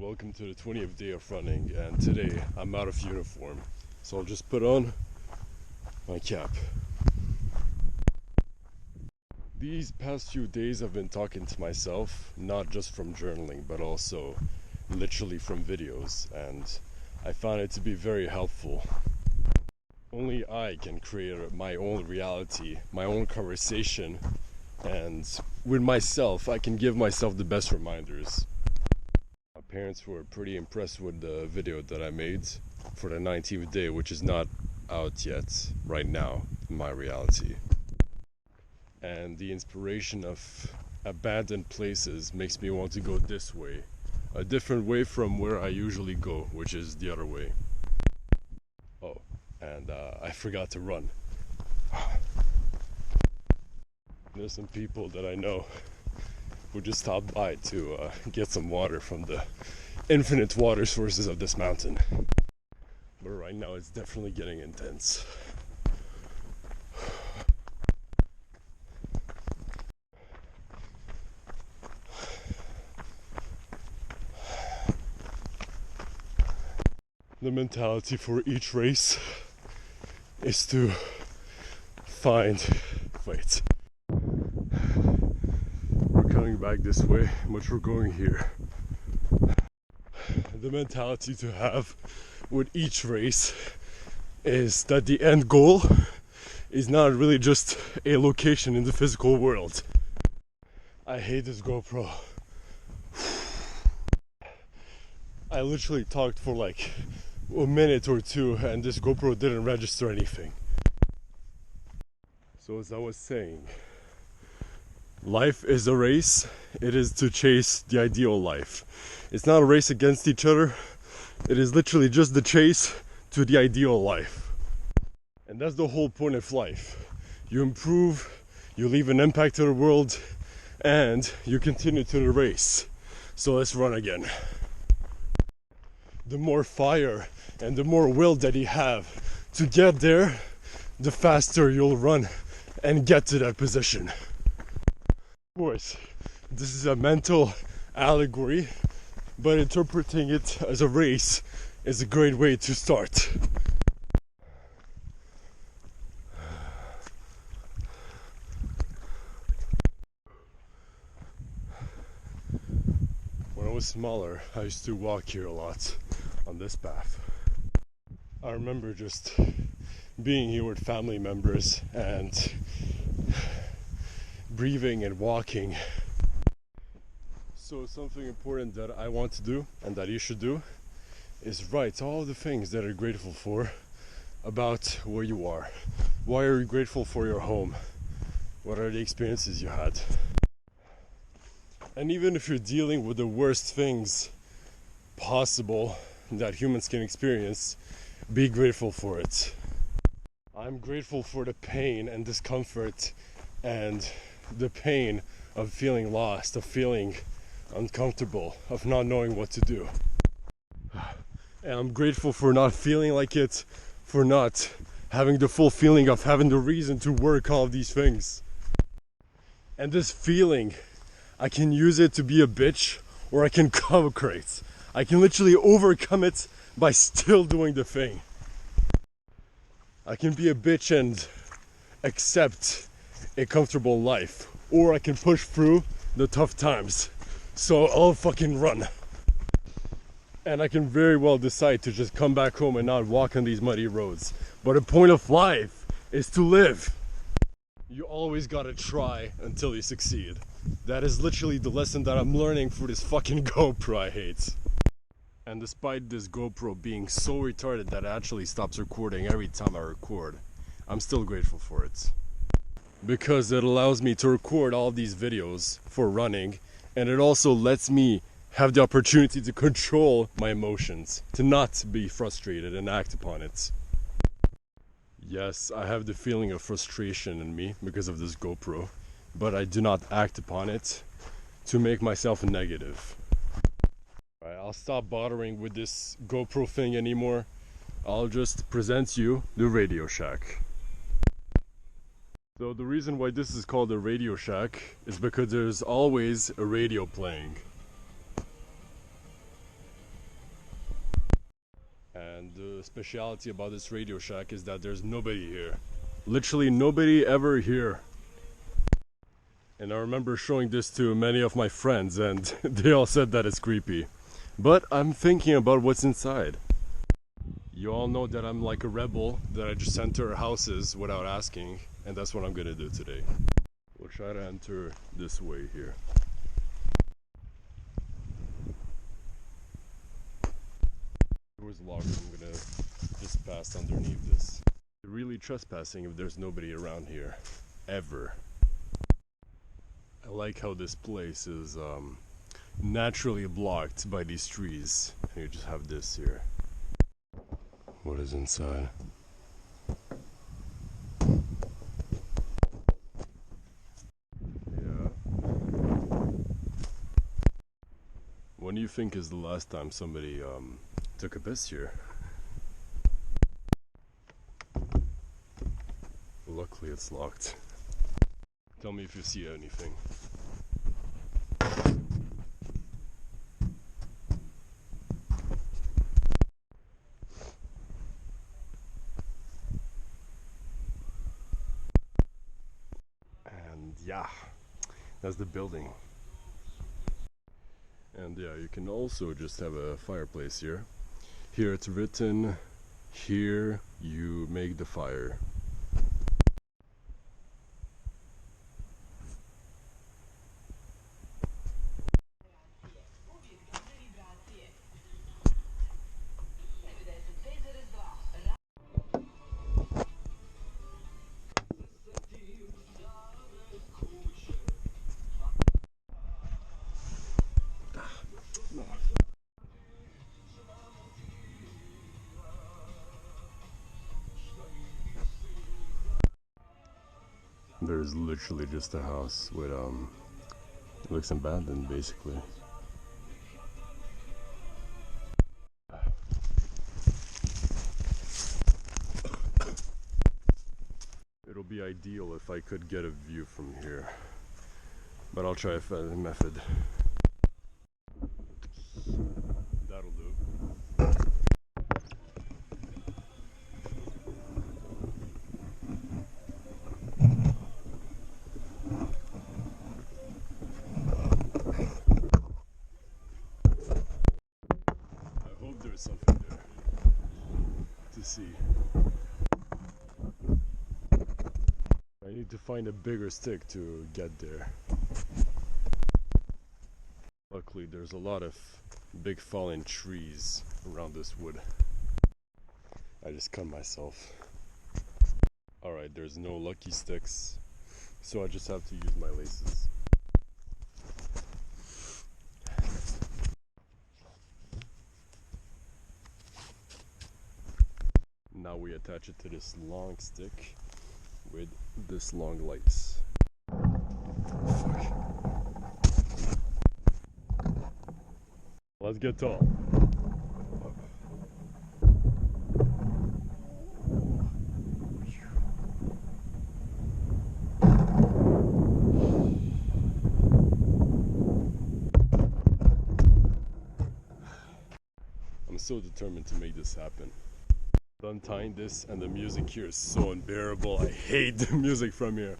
welcome to the 20th day of running, and today I'm out of uniform, so I'll just put on my cap. These past few days I've been talking to myself, not just from journaling, but also literally from videos, and I found it to be very helpful. Only I can create my own reality, my own conversation, and with myself I can give myself the best reminders. My parents were pretty impressed with the video that I made for the 19th day, which is not out yet right now in my reality. And the inspiration of abandoned places makes me want to go this way, a different way from where I usually go, which is the other way. Oh, and I forgot to run. There's some people that I know who just stopped by to get some water from the infinite water sources of this mountain. But right now it's definitely getting intense. The mentality for each race is to wait. We're coming back this way, but we're going here. The mentality to have with each race is that the end goal is not really just a location in the physical world. I hate this GoPro. I literally talked for like a minute or two and this GoPro didn't register anything. So as I was saying, life is a race. It is to chase the ideal life. It's not a race against each other. It is literally just the chase to the ideal life. And that's the whole point of life. You improve, you leave an impact to the world, and you continue to the race. So let's run again. The more fire and the more will that you have to get there, the faster you'll run and get to that position. Of course, this is a mental allegory, but interpreting it as a race is a great way to start. When I was smaller, I used to walk here a lot on this path. I remember just being here with family members and breathing and walking. So something important that I want to do and that you should do is write all the things that you're grateful for about where you are. Why are you grateful for your home? What are the experiences you had? And even if you're dealing with the worst things possible that humans can experience, be grateful for it. I'm grateful for the pain and discomfort and the pain of feeling lost, of feeling uncomfortable, of not knowing what to do. And I'm grateful for not feeling like it, for not having the full feeling of having the reason to work all of these things. And this feeling, I can use it to be a bitch, or I can conquer it. I can literally overcome it by still doing the thing. I can be a bitch and accept a comfortable life, or I can push through the tough times. So I'll fucking run. And I can very well decide to just come back home and not walk on these muddy roads. But the point of life is to live. You always gotta try until you succeed. That is literally the lesson that I'm learning for this fucking GoPro I hate. And despite this GoPro being so retarded that it actually stops recording every time I record, I'm still grateful for it. Because it allows me to record all these videos for running, and it also lets me have the opportunity to control my emotions, to not be frustrated and act upon it. Yes, I have the feeling of frustration in me because of this GoPro, but I do not act upon it to make myself negative. Alright, I'll stop bothering with this GoPro thing anymore. I'll just present you the Radio Shack. So the reason why this is called a Radio Shack is because there's always a radio playing. the speciality about this Radio Shack is that there's nobody here. Literally nobody ever here. And I remember showing this to many of my friends and they all said that it's creepy. But I'm thinking about what's inside. You all know that I'm like a rebel, that I just enter houses without asking, and that's what I'm gonna do today. We'll try to enter this way here. The door's locked, I'm gonna just pass underneath this. You're really trespassing if there's nobody around here, ever. I like how this place is naturally blocked by these trees. And you just have this here. What is inside? Yeah. When do you think is the last time somebody took a piss here? Luckily it's locked. Tell me if you see anything. And yeah, that's the building. And yeah, you can also just have a fireplace here. Here it's written, here you make the fire. There's literally just a house with it looks abandoned basically. It'll be ideal if I could get a view from here, but I'll try a method. That'll do. There's something there to see. I need to find a bigger stick to get there. Luckily there's a lot of big fallen trees around this wood. I just cut myself. Alright, there's no lucky sticks, so I just have to use my laces. Now we attach it to this long stick with this long lights. Fuck. Let's get tall. I'm so determined to make this happen. Untying this, and the music here is so unbearable. I hate the music from here.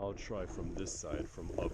I'll try from this side, from up.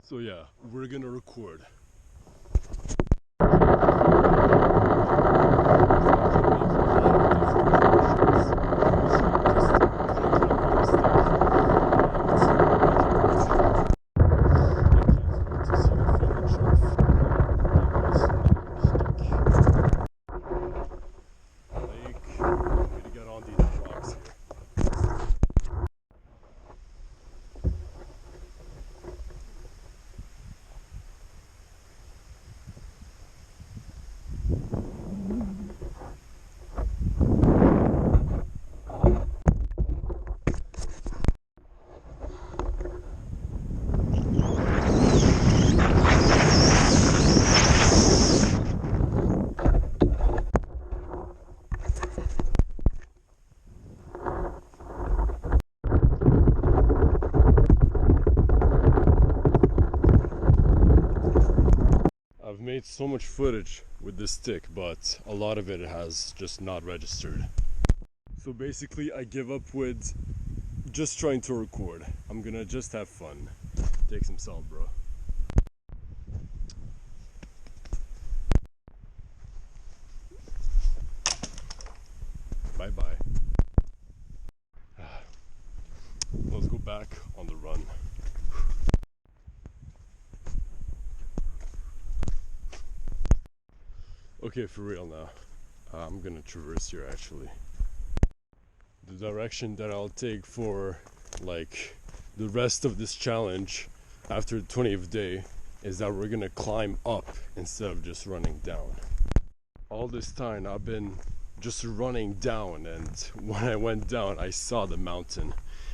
So yeah, we're gonna record. I've made so much footage with this stick, but a lot of it has just not registered. So basically I give up with just trying to record. I'm gonna just have fun. Take some salt, bro. Bye bye. Let's go back on the run. Okay, for real now. I'm gonna traverse here actually. The direction that I'll take for like the rest of this challenge after the 20th day is that we're gonna climb up instead of just running down. All this time I've been just running down, and when I went down I saw the mountain,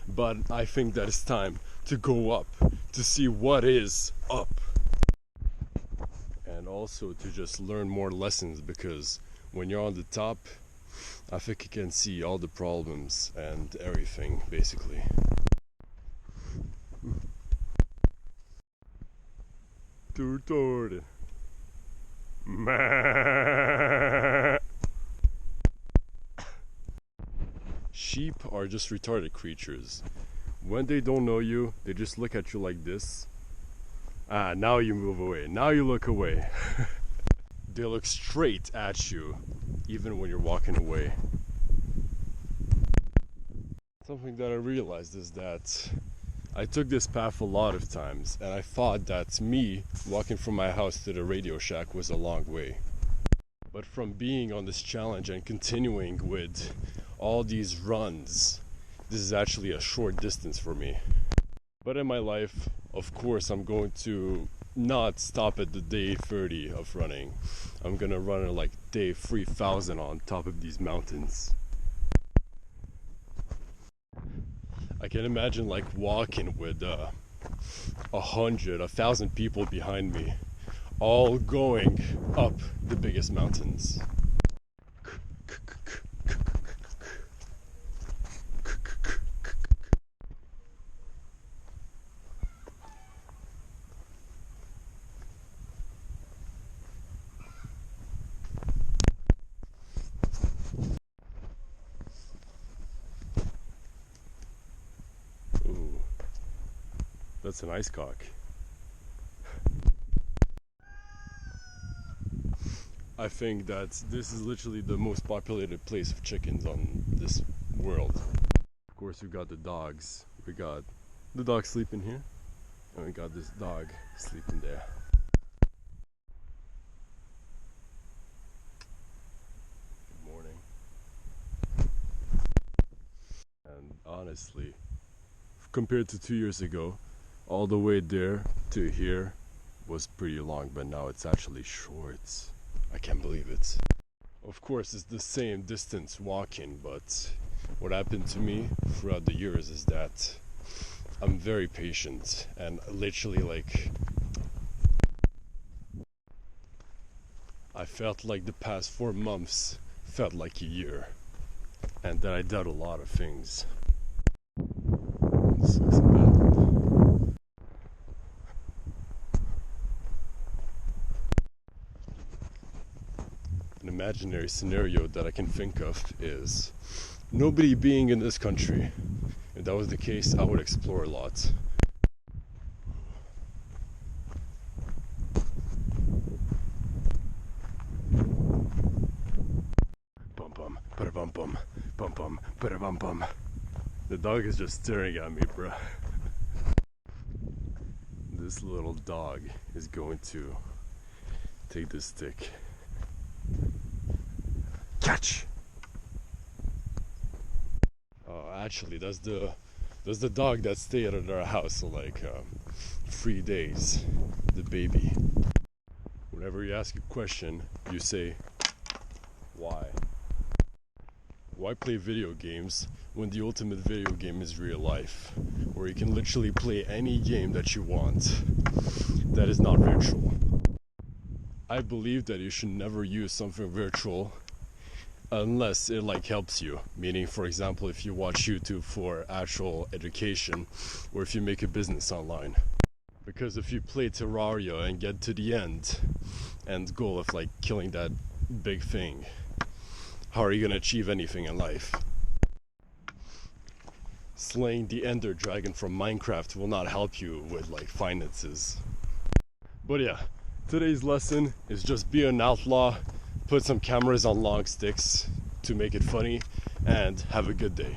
but I think that it's time to go up to see what is up, and also to just learn more lessons, because when you're on the top I think you can see all the problems and everything basically. Turtord. Sheep are just retarded creatures. When they don't know you, they just look at you like this. Ah, now you move away. Now you look away. They look straight at you, even when you're walking away. Something that I realized is that I took this path a lot of times, and I thought that me walking from my house to the Radio Shack was a long way. But from being on this challenge and continuing with all these runs, this is actually a short distance for me. But in my life, of course, I'm going to not stop at the day 30 of running. I'm gonna run at like day 3000 on top of these mountains. I can imagine like walking with 100, 1,000 people behind me, all going up the biggest mountains. Ooh, that's an ice cock. I think that this is literally the most populated place of chickens on this world. Of course, we got the dogs. We got the dog sleeping here, and we got this dog sleeping there. Good morning. And honestly, compared to 2 years ago, all the way there to here was pretty long, but now it's actually short. I can't believe it. Of course, it's the same distance walking, but what happened to me throughout the years is that I'm very patient, and literally like I felt like the past 4 months felt like a year, and that I did a lot of things. This looks bad. An imaginary scenario that I can think of is nobody being in this country, If that was the case, I would explore a lot. Bum bum, bada bum bum, bum bum, bada bum bum. The dog is just staring at me, bruh. This little dog is going to take this stick. Catch! Actually, that's the dog that stayed at our house for like 3 days. The baby. Whenever you ask a question, you say, why? Why play video games when the ultimate video game is real life, where you can literally play any game that you want that is not virtual? I believe that you should never use something virtual unless it like helps you, meaning, for example, if you watch YouTube for actual education, or if you make a business online. Because if you play Terraria and get to the end goal of like killing that big thing, how are you gonna achieve anything in life? Slaying the Ender Dragon from Minecraft will not help you with like finances. But yeah, today's lesson is just be an outlaw, put some cameras on long sticks to make it funny, and have a good day.